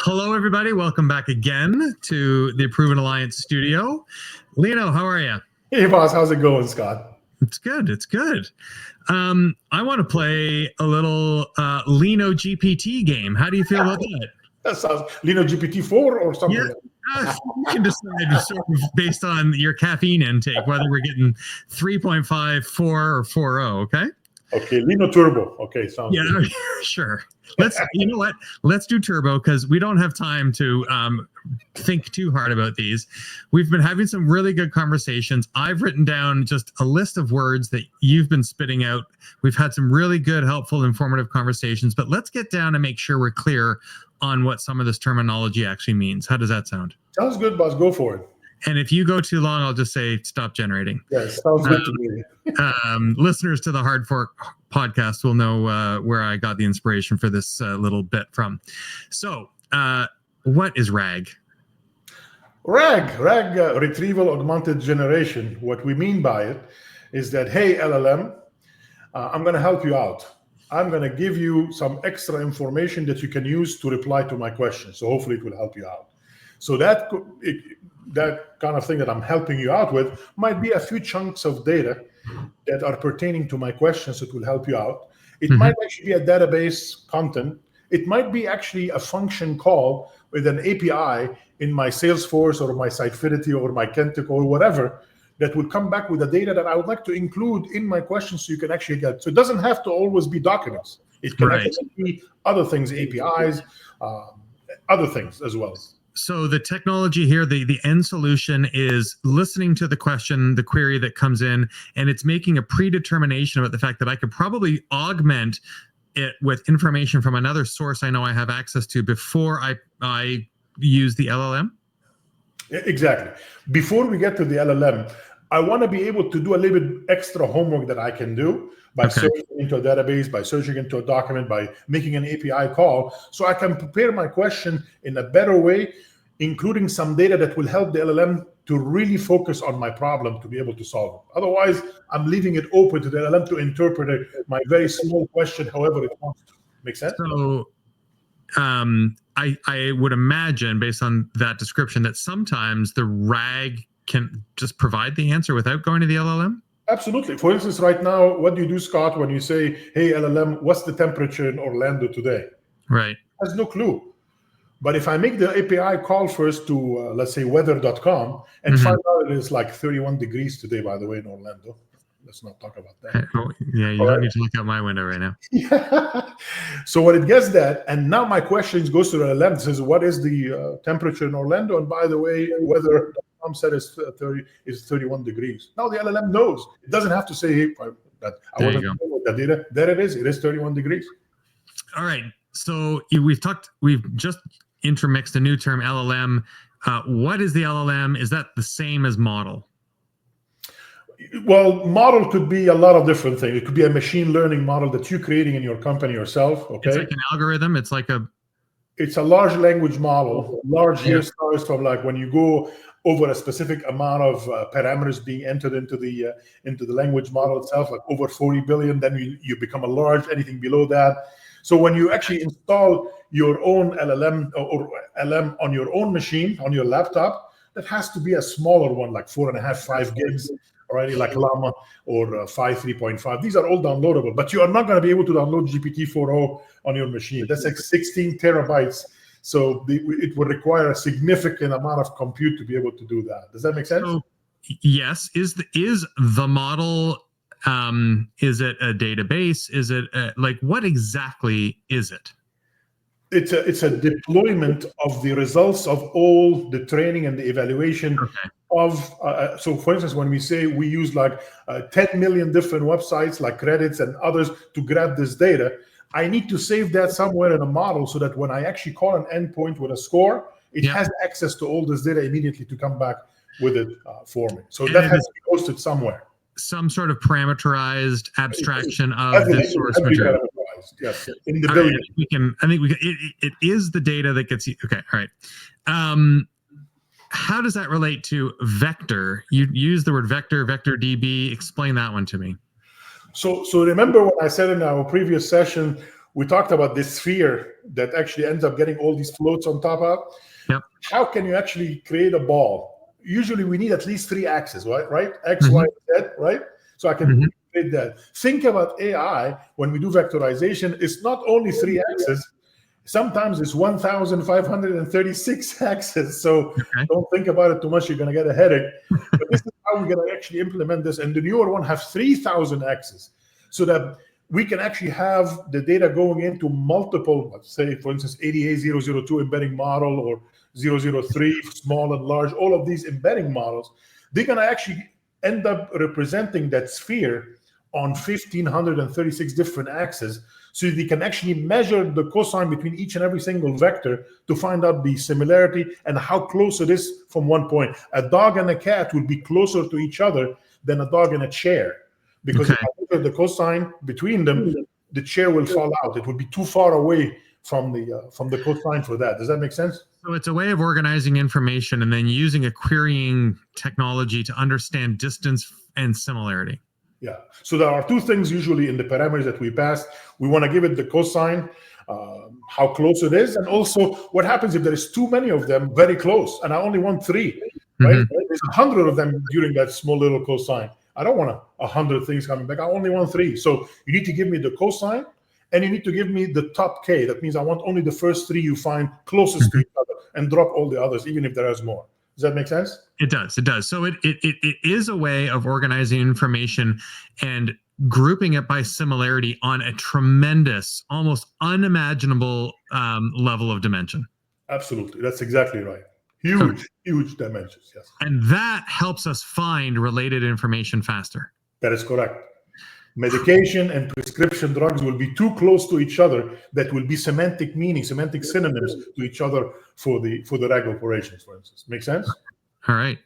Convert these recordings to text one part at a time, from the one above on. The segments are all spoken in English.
Hello, everybody. Welcome back again to the Proven Alliance studio. Lino, how are you? Hey, boss. How's it going, Scott? It's good. It's good. I want to play a little Lino GPT game. How do you feel about that? That sounds Lino GPT-4 or something. Yeah. You can decide sort of based on your caffeine intake whether we're getting 3.5, 4, or 4.0. Okay. Okay, Lino Turbo. Okay, sounds good. Sure. You know what? Let's do Turbo because we don't have time to think too hard about these. We've been having some really good conversations. I've written down just a list of words that you've been spitting out. We've had some really good, helpful, informative conversations, but let's get down and make sure we're clear on what some of this terminology actually means. How does that sound? Sounds good, boss. Go for it. And if you go too long, I'll just say stop generating. Yes, sounds good to me. Listeners to the Hard Fork podcast will know where I got the inspiration for this little bit from. So, what is RAG? RAG, Retrieval-Augmented Generation. What we mean by it is that, hey, LLM, I'm going to help you out. I'm going to give you some extra information that you can use to reply to my questions. So hopefully it will help you out. So that kind of thing that I'm helping you out with might be a few chunks of data that are pertaining to my questions that will help you out. It might actually be a database content. It might be actually a function call with an API in my Salesforce or my Sitefinity or my Kentico or whatever that would come back with the data that I would like to include in my questions so you can actually get. So it doesn't have to always be documents. It can actually be other things, APIs, other things as well. So the technology here, the end solution is listening to the question, the query that comes in, and it's making a predetermination about the fact that I could probably augment it with information from another source I know I have access to before I use the LLM? Exactly. Before we get to the LLM, I want to be able to do a little bit extra homework that I can do by searching into a database, by searching into a document, by making an API call, so I can prepare my question in a better way, including some data that will help the LLM to really focus on my problem to be able to solve it. Otherwise, I'm leaving it open to the LLM to interpret my very small question however it wants to. Make sense? So I would imagine, based on that description, that sometimes the RAG can just provide the answer without going to the LLM? Absolutely. For instance, right now, what do you do, Scott, when you say, hey, LLM, what's the temperature in Orlando today? Right. It has no clue. But if I make the API call first to, let's say, weather.com and find out it is like 31 degrees today, by the way, in Orlando. Let's not talk about that. Yeah, you don't need to look out my window right now. Yeah. So when it gets that, and now my question goes to the LLM and says, what is the temperature in Orlando? And by the way, weather.com said is 31 degrees. Now the LLM knows. It doesn't have to say, hey, that I wasn't know what that data. There it is. It is 31 degrees. All right. So we've just intermixed a new term, LLM. What is the LLM? Is that the same as model? Well, model could be a lot of different things. It could be a machine learning model that you're creating in your company yourself. Okay, it's like an algorithm. It's a large language model. Large here starts from like when you go over a specific amount of parameters being entered into the language model itself, like over 40 billion. Then you become a large. Anything below that. So when you actually install your own LLM or LM on your own machine, on your laptop, that has to be a smaller one, like 4.5, 5 gigs, already, like Llama or 3.5. These are all downloadable, but you are not going to be able to download GPT-4o on your machine. That's like 16 terabytes. So it would require a significant amount of compute to be able to do that. Does that make sense? So, yes. Is the model... is it a database? Is it like what exactly is it? It's a deployment of the results of all the training and the evaluation of. So, for instance, when we say we use like 10 million different websites like Reddit and others to grab this data, I need to save that somewhere in a model so that when I actually call an endpoint with a score, it has access to all this data immediately to come back with it for me. So that has to be hosted somewhere. Some sort of parameterized abstraction of the source material. Yes, in the billion. It is the data that gets you. Okay, all right. How does that relate to vector? You use the word vector DB. Explain that one to me. So remember what I said in our previous session we talked about this sphere that actually ends up getting all these floats on top of. Yep. How can you actually create a ball? Usually we need at least 3 axes, right? X, Y, Z, right? So I can create that. Think about AI when we do vectorization. It's not only 3 axes. Sometimes it's 1,536 axes. So don't think about it too much. You're going to get a headache. But this is how we're going to actually implement this. And the newer one has 3,000 axes, so that we can actually have the data going into multiple, let's say, for instance, ADA002 embedding model or 003, small and large, all of these embedding models. They're going to actually end up representing that sphere on 1,536 different axes. So they can actually measure the cosine between each and every single vector to find out the similarity and how close it is from one point. A dog and a cat will be closer to each other than a dog and a chair, because if I look at the cosine between them, the chair will fall out. It would be too far away from the cosine for that. Does that make sense? So it's a way of organizing information and then using a querying technology to understand distance and similarity. Yeah. So there are 2 things usually in the parameters that we pass. We want to give it the cosine, how close it is, and also what happens if there is too many of them very close, and I only want 3, right? There's 100 of them during that small little cosine. I don't want 100 things coming back. I only want 3. So you need to give me the cosine, and you need to give me the top K. That means I want only the first 3 you find closest to each other, and drop all the others, even if there is more. Does that make sense? It does. It does. So it is a way of organizing information and grouping it by similarity on a tremendous, almost unimaginable level of dimension. Absolutely. That's exactly right. Huge dimensions. Yes. And that helps us find related information faster. That is correct. Medication and prescription drugs will be too close to each other. That will be semantic meaning, semantic synonyms to each other for the RAG operations, for instance. Make sense? All right.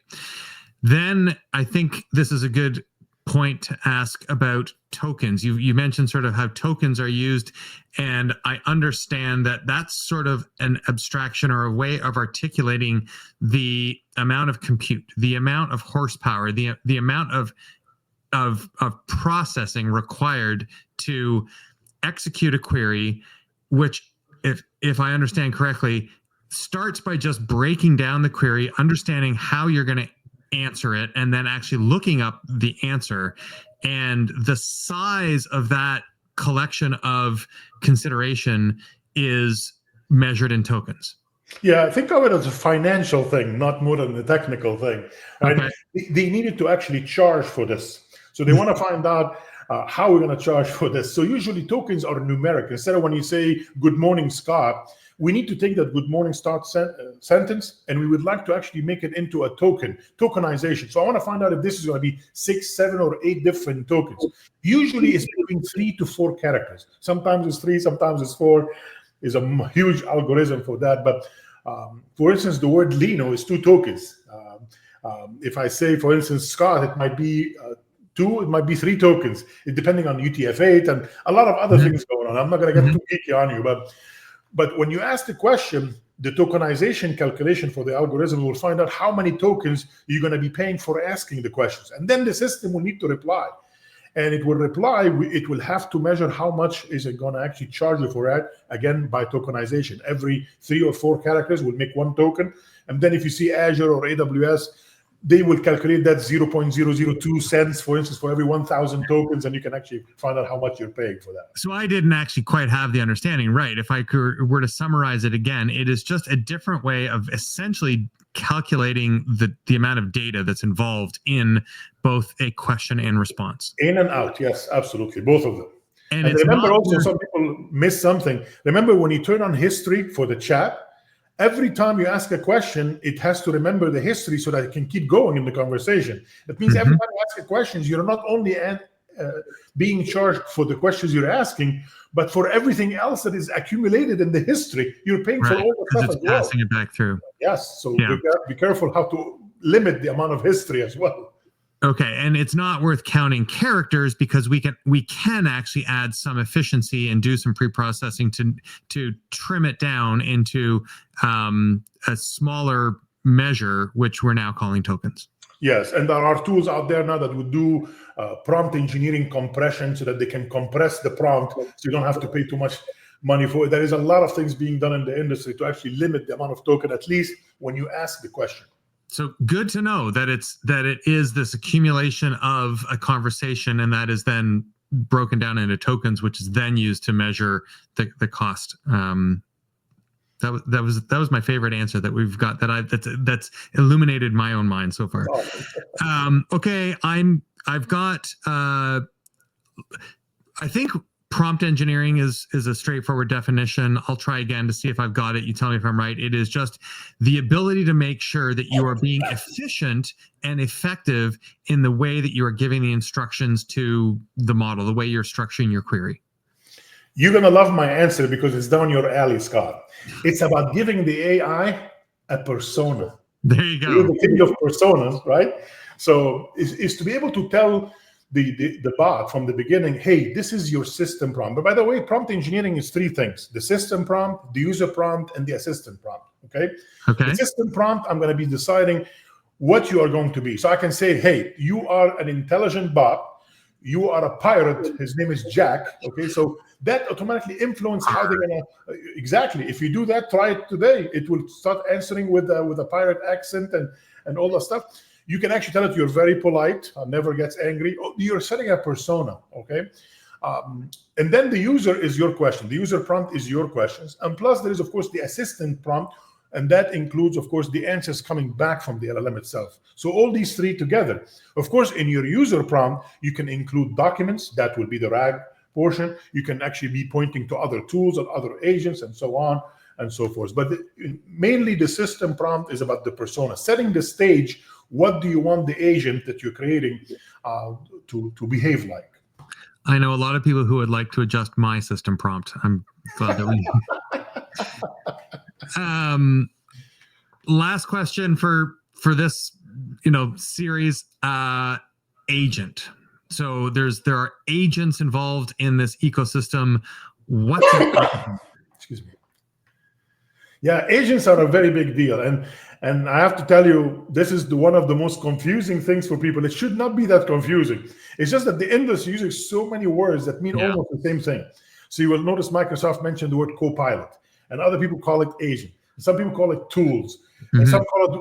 Then I think this is a good point to ask about tokens. You mentioned sort of how tokens are used, and I understand that that's sort of an abstraction or a way of articulating the amount of compute, the amount of horsepower, the amount of processing required to execute a query, which, if I understand correctly, starts by just breaking down the query, understanding how you're going to answer it, and then actually looking up the answer. And the size of that collection of consideration is measured in tokens. Yeah, think of it as a financial thing, not more than a technical thing. Right? Okay. They needed to actually charge for this. So they want to find out how we're going to charge for this. So usually tokens are numeric. Instead of when you say, "Good morning, Scott," we need to take that "Good morning, Scott" sentence, and we would like to actually make it into a tokenization. So I want to find out if this is going to be 6, 7, or 8 different tokens. Usually it's between 3 to 4 characters. Sometimes it's 3, sometimes it's 4. Is a huge algorithm for that. But for instance, the word Lino is 2 tokens. If I say, for instance, Scott, it might be 2, it might be 3 tokens, depending on UTF-8 and a lot of other things going on. I'm not going to get too geeky on you, but when you ask the question, the tokenization calculation for the algorithm will find out how many tokens you're going to be paying for asking the questions. And then the system will need to reply. And it will reply, it will have to measure how much is it going to actually charge you for that, again, by tokenization. Every 3 or 4 characters will make 1 token. And then if you see Azure or AWS, they will calculate that 0.002 cents, for instance, for every 1,000 tokens, and you can actually find out how much you're paying for that. So I didn't actually quite have the understanding right. If I were to summarize it again, it is just a different way of essentially calculating the amount of data that's involved in both a question and response. In and out, yes, absolutely, both of them. And it's remember also, some people miss something. Remember when you turn on history for the chat, every time you ask a question, it has to remember the history so that it can keep going in the conversation. That means every time you ask a question, you're not only being charged for the questions you're asking, but for everything else that is accumulated in the history, you're paying for all the stuff as well. Passing it back through. Yes, so be careful how to limit the amount of history as well. Okay, and it's not worth counting characters because we can actually add some efficiency and do some pre-processing to trim it down into a smaller measure, which we're now calling tokens. Yes, and there are tools out there now that would do prompt engineering compression so that they can compress the prompt, so you don't have to pay too much money for it. There is a lot of things being done in the industry to actually limit the amount of token, at least when you ask the question. So good to know that it is this accumulation of a conversation, and that is then broken down into tokens, which is then used to measure the cost. That was my favorite answer that we've got, that's illuminated my own mind so far. Okay, I've got I think prompt engineering is a straightforward definition. I'll try again to see if I've got it. You tell me if I'm right. It is just the ability to make sure that you are being efficient and effective in the way that you are giving the instructions to the model, the way you're structuring your query. You're going to love my answer because it's down your alley, Scott. It's about giving the AI a persona. There you go. You're the king of personas, right? So is to be able to tell the bot from the beginning, hey, this is your system prompt. But by the way, prompt engineering is three things: the system prompt, the user prompt, and the assistant prompt. Okay. The system prompt, I'm going to be deciding what you are going to be. So I can say, hey, you are an intelligent bot. You are a pirate. His name is Jack. Okay. So that automatically influences how they're going to, exactly. If you do that, try it today. It will start answering with a pirate accent and all that stuff. You can actually tell it you're very polite, never gets angry. You're setting a persona, okay? And then the user is your question. The user prompt is your questions. And plus there is, of course, the assistant prompt, and that includes, of course, the answers coming back from the LLM itself. So all these three together. Of course, in your user prompt, you can include documents. That will be the RAG portion. You can actually be pointing to other tools and other agents and so on and so forth. But mainly the system prompt is about the persona, setting the stage. What do you want the agent that you're creating to behave like? I know a lot of people who would like to adjust my system prompt. I'm glad that we. Last question for this, series. Agent. So there are agents involved in this ecosystem. What's excuse me? Yeah, agents are a very big deal, and I have to tell you, this is one of the most confusing things for people. It should not be that confusing. It's just that the industry uses so many words that mean almost the same thing. So you will notice Microsoft mentioned the word Copilot, and other people call it agent. Some people call it tools, and some call it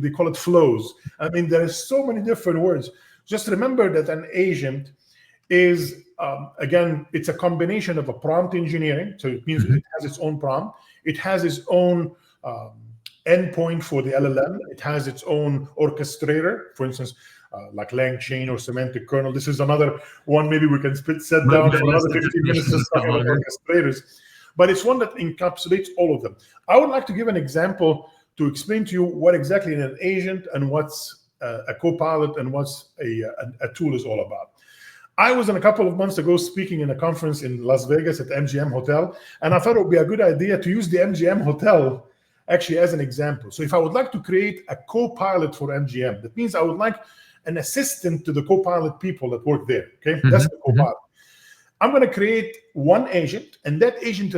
they call it flows. I mean, there is so many different words. Just remember that an agent is, again, it's a combination of a prompt engineering. So it means it has its own prompt. It has its own endpoint for the LLM. It has its own orchestrator, for instance, like LangChain or semantic kernel. This is another one. Maybe we can sit down for another 15 minutes just talking about orchestrators. But it's one that encapsulates all of them. I would like to give an example to explain to you what exactly an agent and what's a Copilot and what's a tool is all about. I was a couple of months ago speaking in a conference in Las Vegas at the MGM Hotel, and I thought it would be a good idea to use the MGM Hotel actually as an example. So if I would like to create a Copilot for MGM, that means I would like an assistant to the Copilot people that work there. Okay, that's the Copilot. I'm going to create one agent, and that agent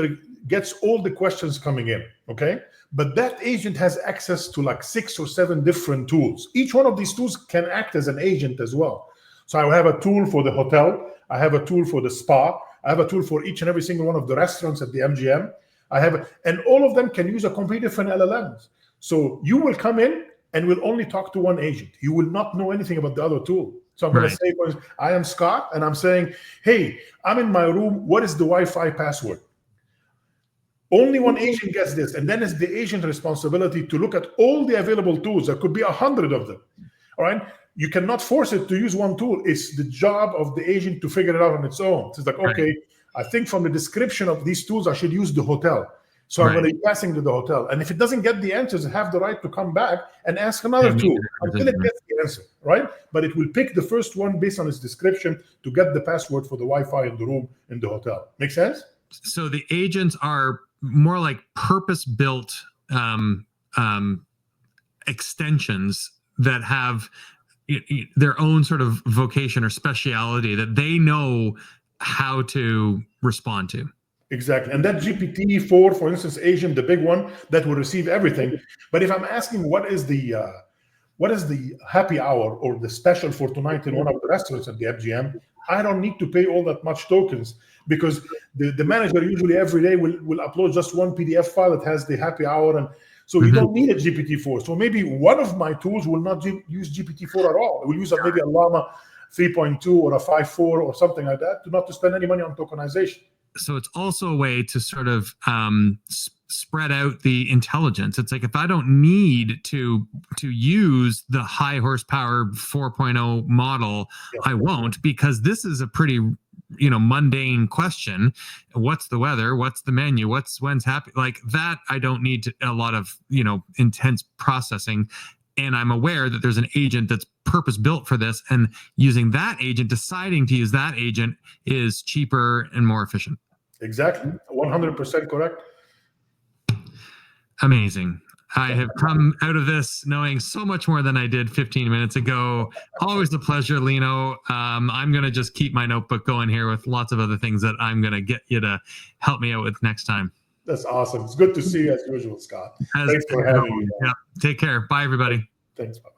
gets all the questions coming in. Okay, but that agent has access to like 6 or 7 different tools. Each one of these tools can act as an agent as well. So I have a tool for the hotel. I have a tool for the spa. I have a tool for each and every single one of the restaurants at the MGM. And all of them can use a completely different LLMs. So you will come in and will only talk to one agent. You will not know anything about the other tool. So I'm going to say, I am Scott, and I'm saying, hey, I'm in my room. What is the Wi-Fi password? Only one agent gets this. And then it's the agent responsibility to look at all the available tools. There could be 100 of them. All right. You cannot force it to use one tool. It's the job of the agent to figure it out on its own. So it's like, okay, I think from the description of these tools, I should use the hotel. So I'm going to be passing to the hotel. And if it doesn't get the answers, I have the right to come back and ask another tool until it gets the answer, right? But it will pick the first one based on its description to get the password for the Wi-Fi in the room in the hotel. Make sense? So the agents are more like purpose-built extensions that have their own sort of vocation or speciality that they know how to respond to. Exactly. And that GPT-4, for instance, agent, the big one that will receive everything. But if I'm asking what is the happy hour or the special for tonight in one of the restaurants at the FGM, I don't need to pay all that much tokens, because the manager usually every day will upload just one PDF file that has the happy hour, and so you don't need a GPT-4. So maybe one of my tools will not use GPT-4 at all. It will use maybe a Llama 3.2 or a 5.4 or something like that, not to spend any money on tokenization. So it's also a way to sort of spread out the intelligence. It's like, if I don't need to use the high horsepower 4.0 model, I won't, because this is a pretty mundane question. What's the weather? What's the menu? When's happy? Like that, I don't need a lot of intense processing. And I'm aware that there's an agent that's purpose built for this, and using that agent, deciding to use that agent, is cheaper and more efficient. Exactly. 100% correct. Amazing. I have come out of this knowing so much more than I did 15 minutes ago. Always a pleasure, Lino. I'm going to just keep my notebook going here with lots of other things that I'm going to get you to help me out with next time. That's awesome. It's good to see you as usual, Scott. Thanks for having me. Yeah. Take care. Bye, everybody. Thanks. Bye.